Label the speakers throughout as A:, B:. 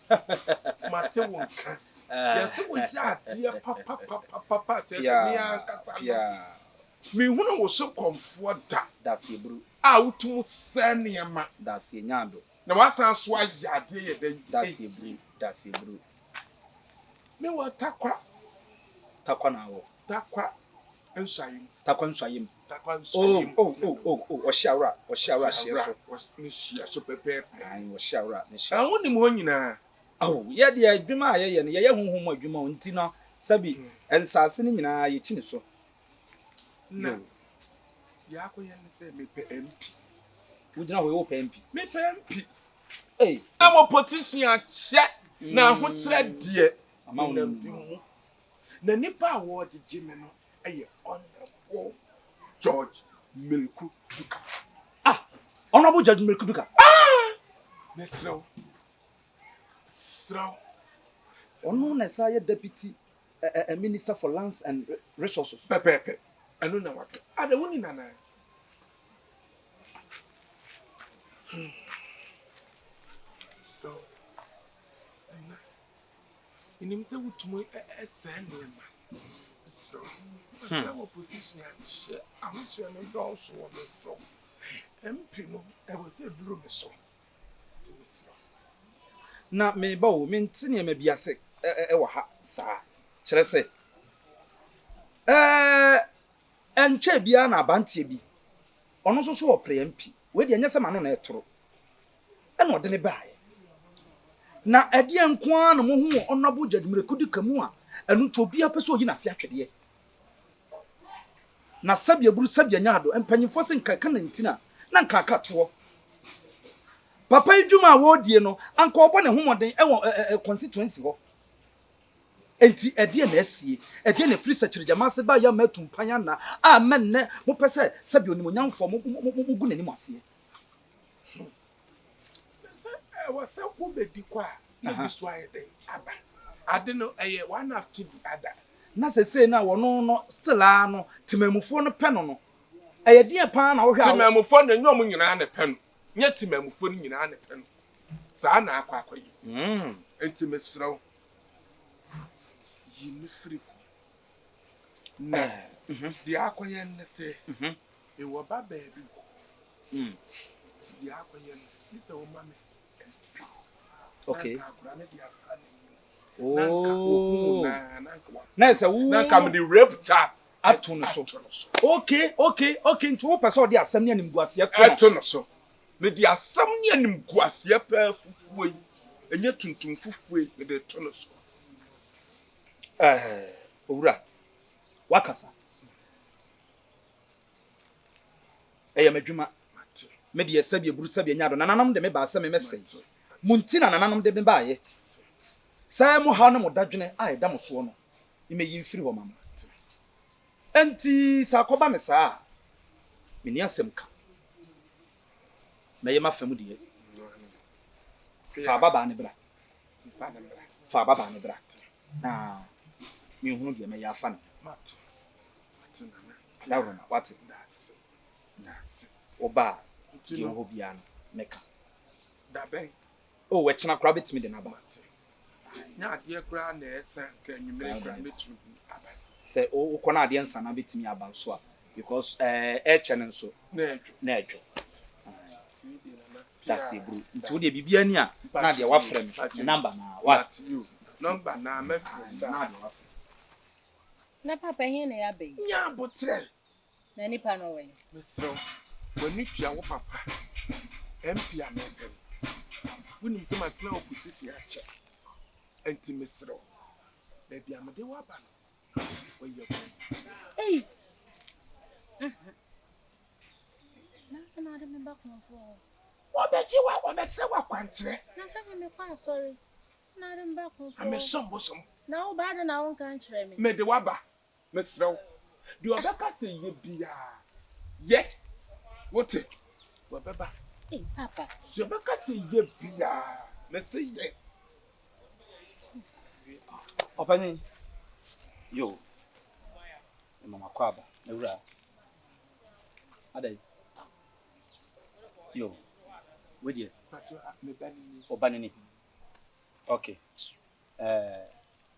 A: Mate wonka. Yes, we shot dear papa yeah. Me hunu wo so comfort da.
B: That's a brew.
A: Out to seniama.
B: That's a nyando.
A: Na wasan so ayade ye den.
B: That's a brew. That's a brew.
A: Me wa takwa.
B: Takwa na wo.
A: Takwa nsayim.
B: Takwa nsayim.
A: Takwa nsayim.
B: Oh. Oshawra sheso.
A: Ni shia so pepe.
B: Ai oshawra ni sheso.
A: Awon ni mo nyina.
B: Oh, ye de adwuma ye ne ye honhom adwuma onti no sabi ensase ni nyina ye chini so.
A: No. Ya ko ye ne se me pe MP.
B: Udina wo pe MP.
A: Me pe MP.
B: Hey,
A: I'm politician che na ho kire die.
B: Ama wonu.
A: Na nipa award gime no eye honorable George Melku Duka.
B: Honorable Judge Melku Duka.
A: Nesro.
B: Ono na say deputy minister for lands and resources.
A: Pepe. Anu na waka. Ade woni nana. So. Inim se wutumo send them. So. That opposition and I'm trying to go so on the so. MP no, I was a blue so.
B: Na me ba o me ntine me biase wo ha sa kire se enche bia na abantie bi ono so so opre MP we de nyese ma no na etoro e na ode ne baaye na ade enko an mo hu Honorable Judge Melku Duka mu a enu to bia pese oyi na se atwede na sabia buru sabia nyaado empanyimfo se nkaka na ntina na nkaka to Papa idwuma wo die no anka obo ne homoden e constituency ho enti ede na asie ede na free search jamase ba ya matumpanya na amen ne mo pese sabi onimonyamfo mo gu nanim asie
A: I was so good di kwa na destroy den aba ade no one after the other
B: na se na wono no still no timamufo no pe no eye die pa na wo hwa
A: timamufo no nyom nyina na pe no nya timamufo no nyina na pe no sa na akwa yi enti mesraw yi ni free na di akoye ne se e wo ba ba bi di akoye ni se wo mame
B: okay
A: oh
B: na se wo
A: na kam di rapture
B: ato no so okay nti wo pese odi asem ne animguase
A: ato no so me di asem ne animguase pa fufuo yi enye tuntum fufuo yi me de to no so
B: owura wakasa eya madwuma me de sabia buru sabia nyaado nananam de me ba asem me mese munti na nananam de me baaye sai mo ha no mo dadwene ai da mo so no imeyi mfiri ho mama enti sa koba me saa me ni asem ka me yema fam de fa baba ne bra na mi hunu de me ya fa na lawo na what that's oba ti ho bia no meka
A: da ben
B: o we china kra betimi de na ba
A: nya ade kra na esa ka nyimere kra betimi aba
B: se o kona ade nsa na betimi aba so a because chene nso na edwo that's it bro nti wo de bibia ni a na de wa frem number na what
A: number na mefrem da
C: na papa hin na ya be
A: nya botre
C: na nipa no we
A: mesro woni tua wo papa MP amepem wonim se matena opposition ache enti mesro na bia mede wa ba no wo ye
C: eh na de me ba Komfo
A: wa beche wa kwantre
C: na se me kwa sorry na de me ba Komfo
A: ame sombosom
C: na wo ba de na won kan kire me
A: mede wa ba mesro de obeka se ye bia ye wote wa baba
C: papa
A: je obeka se ye bia me se ye
B: opani yo mama kwaba ewura adai yo we die
A: me bani
B: obanini Okay.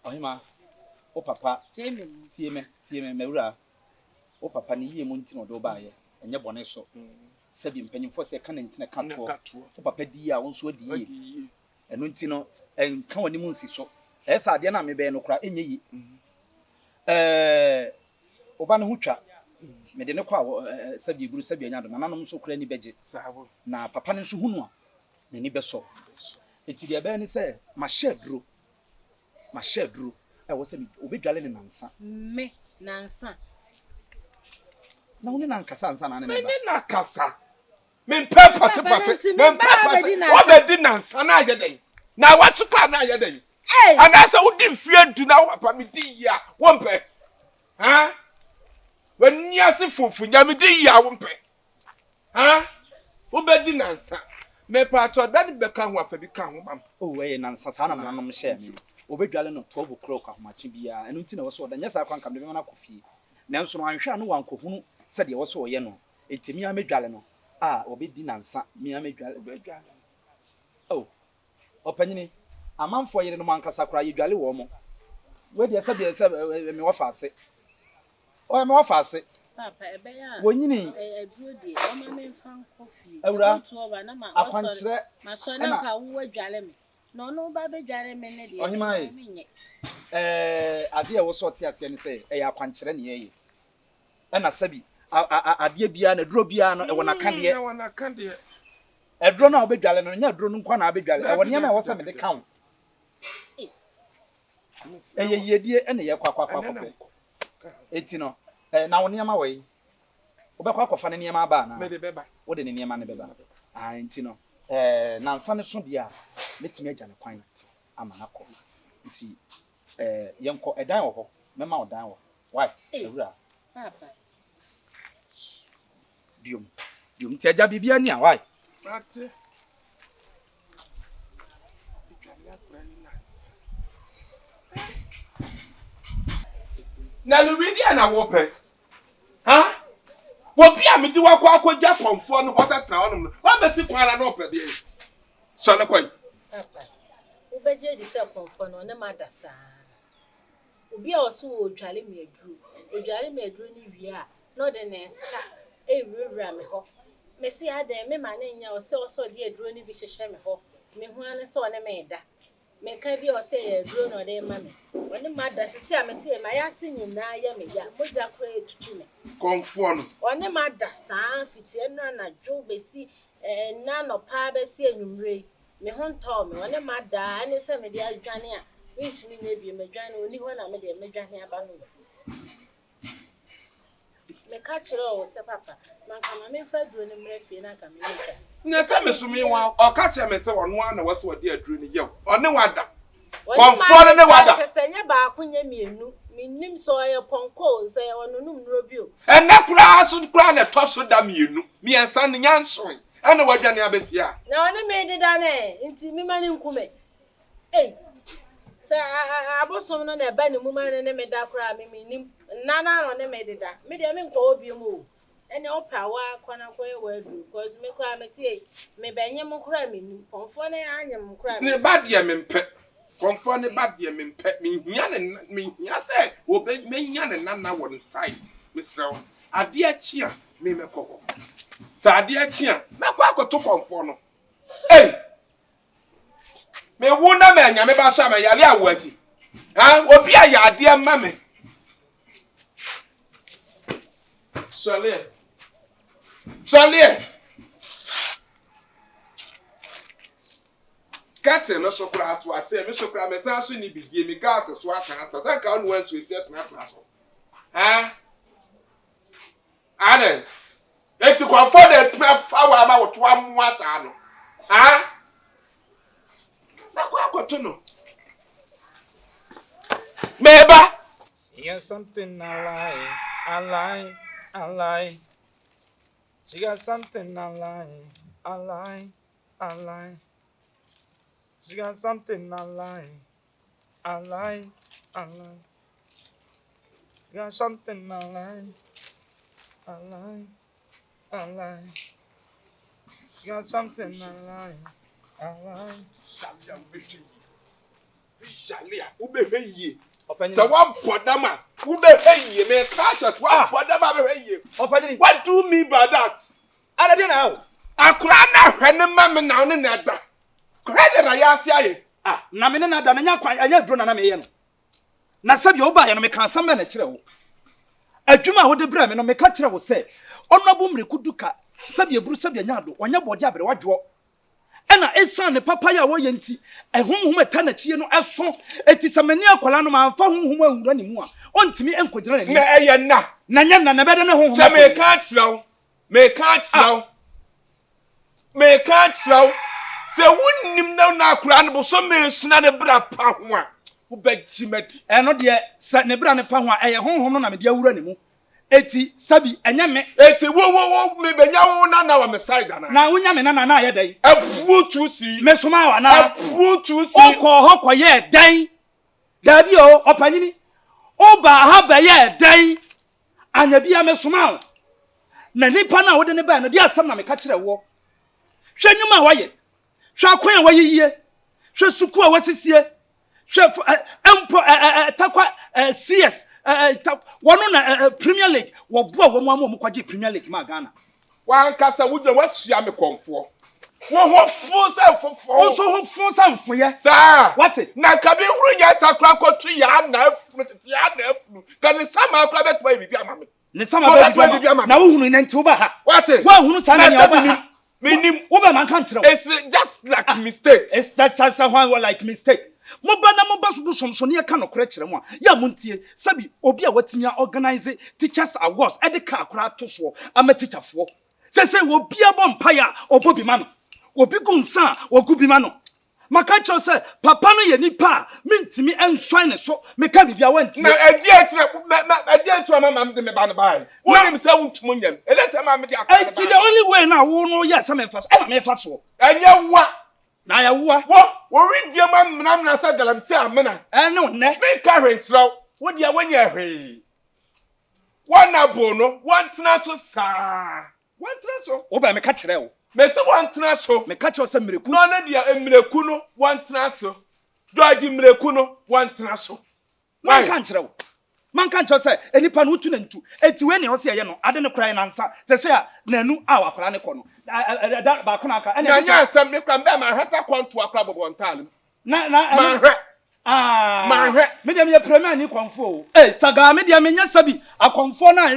B: Ohima, o papa,
C: Jamie.
B: tie me, mewura. O papa ni yie mu ntino do ba ye. Enye bone so. Sebi mpanyimfo se ka na ntine ka to. O papa di a wonso di yie. Eno ntino enka wani mu nsi so. Esa ade na me be no kra enye yi. Oba no hutwa. Me de ne kwa sebi eburu sebi anya do nananom so kra ni beje. Na papa ne so hunu a na ni beso. Eti de be ni se ma shedro. E wo se obedwale ne nansa.
C: Me nansa.
B: Na woni nan kasa ansa na ne ba.
A: Me na kasa. Me papa. Me papa. Obedi nansa na ayeden. Na wachukwa na ayeden. And that's how they fear to now papa ya wompe. Huh? When you see fufu nyamidi ya wompe. Huh? Obedi nansa. Me pacho dan be kan wa fa bi kan ho bam.
B: Oh we nansa sa na nanom hye me. Obedwale no 12 o'clock ahomache bia. Eno nti na wo so da nyesa kwa nkam de me na kofi. Nanso no anhwe anu wankohunu se de wo so ye no. Etimi amedwale no. Obedi nansa mi amedwale. Oh. Opanyini amanfo yere no mankasa kra yedwale wo mo. We de se me wo faase. O me wo faase.
C: Papa ebe ya.
B: Wonyini
C: Aduro de o ma me mfan kofi.
B: Ewura.
C: Na ma
B: Akwankyere.
C: Ma so na ka wo adwale me. No ba be dwale me ne de.
B: Ohimai. Ade e wo so te ase ne se e ya akwankyere ne ye. Na sabi ade bia na duro bia no e wona kan de. Edro na obedwale no nya dro no nkwa na abedwale. E wona na wo se me de kan. Ye yedie ene ye kwakwa. Eti no na wo niam awai. Obekwa kwafa ne niam aba na.
A: Me de beba.
B: Wo de ne niam ne beba. Enti no na nsa ne so dia metimi agya ne kwan ama na kɔ. Nti yenko edan wo ho. Mema odan wo. Why? Ewura.
C: Papa.
B: Diom ti agya bibia ni a why?
A: Ate. Na Luwidia na wope. Ha? Wopi a medi wakwa akogya Komfo no hotetra onum no. Wa besi kwara na opede. So na kwai.
C: Papa. Ubeje di se Komfo no ne madasa. Obi a oso odwale me aduru. Odwale me aduru ni wie a no de ne nsa ewura me ho. Me si ade me ma na nya oso de aduru ni bi hyehye me ho. Me hu ane so ne me da. Me ka bi o se aduru no de ma me. Oni madasa si amete e ma ya se nyina ya me ya. Moja kra etutu me.
A: Komfo no.
C: Oni madasa fiti enu anadwo besi na no pa besi enwumre. Me ho nto me oni mada ane se me de adwane a wintumi na bi me dwane oni ho na me de me dwane aba no. Me ka kire o se papa man ka ma me fa duro ni mre fie na ka me nika.
A: Na se me sumi wa o ka kire me se ono ana wo se wo de aduru ni yew. One wada. Komfo no ne wada.
C: Se nya ba akunya mienu. Minim so ye ponko se onunum nro bi o.
A: Ene kura aso kura na toso da mienu. Mi ensa ne nyanson. Ana wadwane abesia.
C: Na one me deda ne nti mi mani nkume. Se abosom no na ba ne mu mane ne me da kura me nim nana no ne me deda. Me de me nko obi mu. Ene opa wa kwana koye wadu because me kura me tie me benye mu kura me nim. Komfo ne anyem kura me.
A: Ne bad ye me mpe. Komfo ne bad ye me mpe. Me hia se wo be me hia ne nana wo inside. Me srew. Ade achi a me mekọ. Sa ade achi a mekọ akoto Komfo no. Me wo na me anya me ba sha me yale awo achi. Obi a ya ade ma me. Charlie. Kate no sokra ato ase me sokra me san so ni bidie me gas so aka asa san ka no wan so esi atena so. Ale. Eti Komfo de tme fa wa ma wo to amu asa no. Na kwa akoto no. Meba.
D: Here's something I like. She got something I like. She got something I like. She got something I like. She got something I like.
A: Sabiam bishi. Shalia, Ube,
B: Opinion.
A: so one podama, Ube, me catch us, one podama, what do you mean by that?
B: I don't know.
A: I cried now, mamma now and that. Credit I say,
B: Ah, Namina Dananya, I have drawn an amen. Nasabi Oba and me can summon a chill. A Juma would the Bremen and me catcher will say, Honorable Rikuduka, Sabia Brusabia Nado, when your body abre what draw. And I son the papaya woyanti, and whom a tanachi no as so, it is a mania colano man for whom won't run anymore. On to me and could run.
A: Nayana,
B: Nanyana never know
A: who may catch now, may catch now, may catch now. So wouldn't him now crying, but some may snap a bra power who begged Timothy. And not yet, sat Nebrana Power, a home on a media running. Eti Sabi and Yame, eti wo maybe now on the side. Now, Yaman and I day. A fool to see, Messuma, now a fool to see. Oh, call her, yeah, day. Daddy, oh, Opani. Oh, Bahaba, yeah, day. And you be a Messuma. Nanipana wouldn't be a dear son of a catcher war. Shen you my way. Shall queen way ye. Shall Sukua was his year. Shall Takwa CS. One on Premier League, what one Premier League, Magana. One cast would the watch Yami Komfo. What force
B: also force for you,
A: sir?
B: What's it?
A: Now, Kabi, yes, a crack or tree, can the summer club at baby?
B: The summer now, who in Tuba? What is one who's meaning woman country?
A: It's just like a mistake.
B: It's just someone like mistake. Mobana mobasu somsonia kan okorechire mo ya montie sabi obi a watimia organize teachers awards edeka akora toso ama teacherfo say obi abompa ya obobi ma no obi gunsa ogubi ma no maka cho say papa no ye nipa mintimi enswan ne so meka bibia wantie
A: na ade mama me ba no bai wonim say wontumo nyam eleta ma me de akora
B: enti the only way na wo no yes am fa so e me fa so
A: enye wa
B: na ya wo
A: read your man na say galam say amena
B: no ne
A: me current now wo dia wanya hwe one abono one tena so sa one tena so
B: wo ba me ka kire wo
A: me say one tena so
B: me ka kire say mreku
A: no na dia mreku no one tena so doagi mreku no one tena so
B: man ka kire wo man ka kire say enipa no utu na ntu eti we ne ho se ye no ade ne krai na nsa se a nanu a wakora ne ko no da ba ko na aka
A: enya nya asem me kra mbe ma hwesa kwanto akra bobo ntaale
B: na
A: ma hwe
B: ma hwe me dem ye premier ni Komfo saga me dem nya sabi akomfo na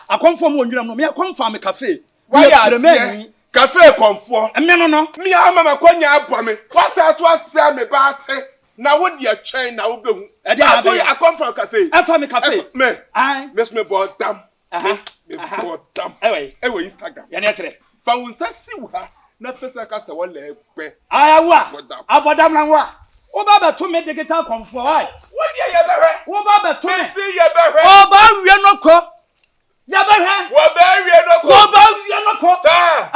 B: akomfo mo nwuram no me akomfo me cafe
A: why premier ni cafe Komfo
B: me no
A: me ama makonya abo me wasa to ase me ba ase na wo de atwen na wo behu aso akomfo cafe
B: afa me cafe
A: me
B: ai
A: me bodam me bodam ewe Instagram
B: ya ne kire
A: fa wonsa siwa na fesa ka se wole pe
B: ayawa abodam na wa o ba ba to me digital Komfo why
A: wo dia ye behwe
B: wo ba ba to me
A: si ye behwe
B: o ba wie no ko ya behwe
A: wo ba wie no ko
B: wo ba wie no ko
A: sir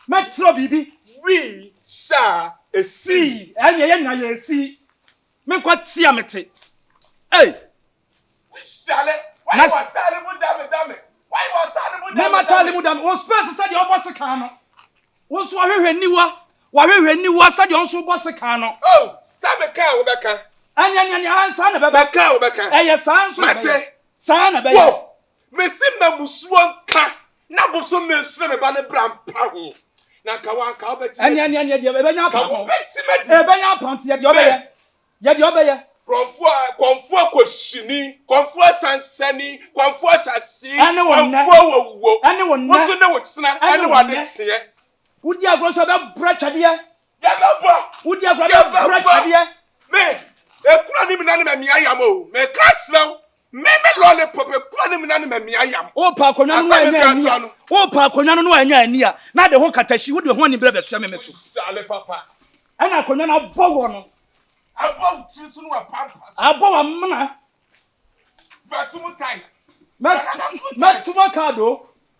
B: metro bibi
A: we sha a see
B: enye ye nya ye see me kwa tia mete
A: we shale why you tell me dame why you tell me
B: dame tell me dame o space said your boss kan no wo so ahwehwe niwa said your so boss kan no
A: sabe ka wo beka
B: anya ansa na
A: beka wo beka
B: san so
A: mate
B: san na be
A: wo me sim musuo nka na boso me sure me ba ne brampa ho na ka wa ka obeti
B: anya de be nya pa ho
A: be
B: be nya pa nti ye de obeye
A: Komfo koshini Komfo sansani Komfo shashi Komfo wo wo so na wo tsena ane wa de tie
B: wudi agro so be brachade
A: ya be bo
B: wudi agro be brachade
A: me e kura ni mi na ne me ayam o me ka tsena me lollipop e kura ni mi na ne me ayam
B: o pa akonwa no anya ani o pa akonwa no anya ani a na de ho katashi wudi ho ni brebe so me so
A: sale papa
B: ana akonwa na bowo no
A: above tunu wa pampa
B: above amna
A: batumu tai
B: metumo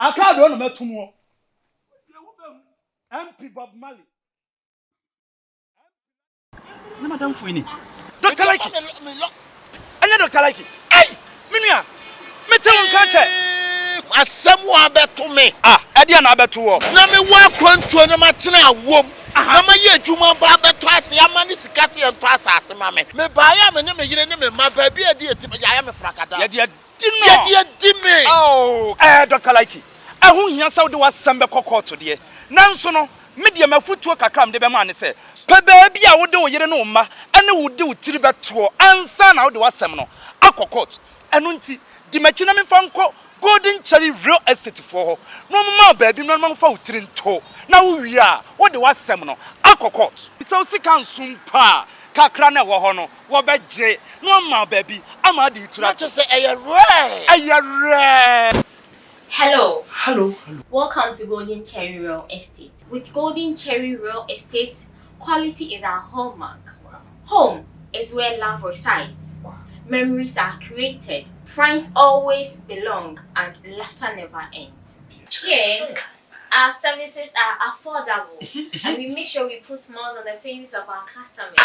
B: akado no metumo MP Bob Marley na madam fuini Dr. Like anya Dr. Like minua mete won ka che
A: asɛm wa beto me
B: ɛdeɛ na abeto wo
A: na me wa kwantuo na matena awom na ma ye adwuma ba beto ase ama ne sika se ento asase ma me ba ya me ne me yire ne me ma ba bi edi eti ya me frakada
B: yɛde di no
A: yɛde di me
B: oh Dr. Laiki ɛho hia sɛ wo de wasɛm bɛkɔ court deɛ nanso no me de mafutuo kakram de bɛma ne sɛ pɛ baabi a wo de wo yire ne wo ma ɛne wo de wo tiri bɛtoɔ ansa na wo de wasɛm no akɔ court ɛno nti di machi na me fa nkɔ Golden Cherry Real Estate for ho no ma baabi no ma fa wo tiri nto na wo wi a wo de wasɛm no akɔ court sɛ wo sika nsum pa kakra na wo ho no wo bɛgye no ma baabi ama de itura
A: to say ayere
E: Hello.
B: Hello.
E: Welcome to Golden Cherry Real Estate. With Golden Cherry Real Estate, quality is our hallmark. Home is where love resides. Memories are created. Friends always belong and laughter never ends. Here, our services are affordable and we make sure we put smiles on the faces of our customers.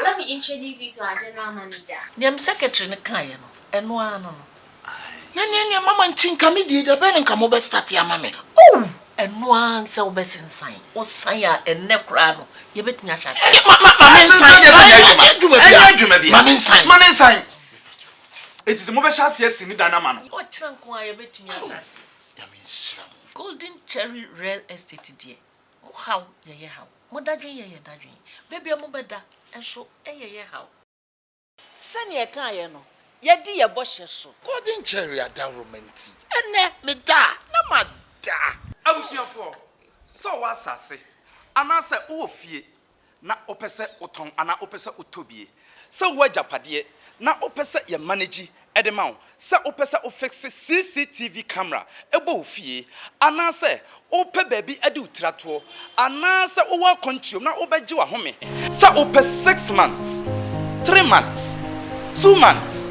E: Let me introduce you to our general manager.
F: Dem secretary ne kan ye no. Eno ano.
A: Nene mama ntinka me di da be nka mo be start ya mama.
F: Oh, eno an se wo be sensan. Wo san ya enne kra no. Ye betumi a hyase.
B: Mama sensan de sɛ adwuma bi. Mama nsan. It is mo be hyase asi ni dana ma no.
F: Wo kyerɛ nko a ye betumi a hyase.
A: Ya me nshira.
F: Golden Cherry Real Estate die. Mo haw ye haw. Mo dadwen ye dadwen. Baby mo beda enso ye haw. Sane ye kan ye no. Yedi ye bohye so.
A: Golden Cherry ada romantic. Ene me da na ma da.
B: Abusuafo. So wasase. Anase wo fie na opese oton ana opese otobie. Se wo agapade na opese ye manage edema wo. Se opese o fix CCTV camera ebo fie. Anase ope baby ade utrato. Anase wo wa control na obeje wa home. Se ope 6 months, 3 months, 2 months,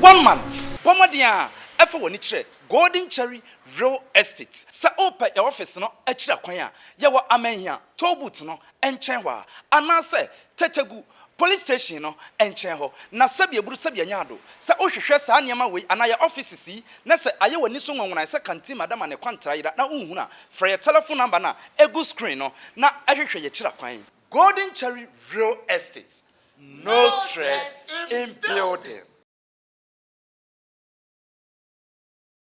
B: 1 month. Pomodia efe woni kire Golden Cherry Real Estate. Sa open your office no akira kwan a ye wo amahia tobut no enchen wa anase tetegu police station no enchen ho na sabia buru sabia nyado sa ohwehwe sa niam we anaye offices yi na se aye wani so nwonwona se kanti madam ne kwantra yira na unhu na for your telephone number na egu screen no na ahwehwe ye kira kwan Golden Cherry Real Estate. No stress in building.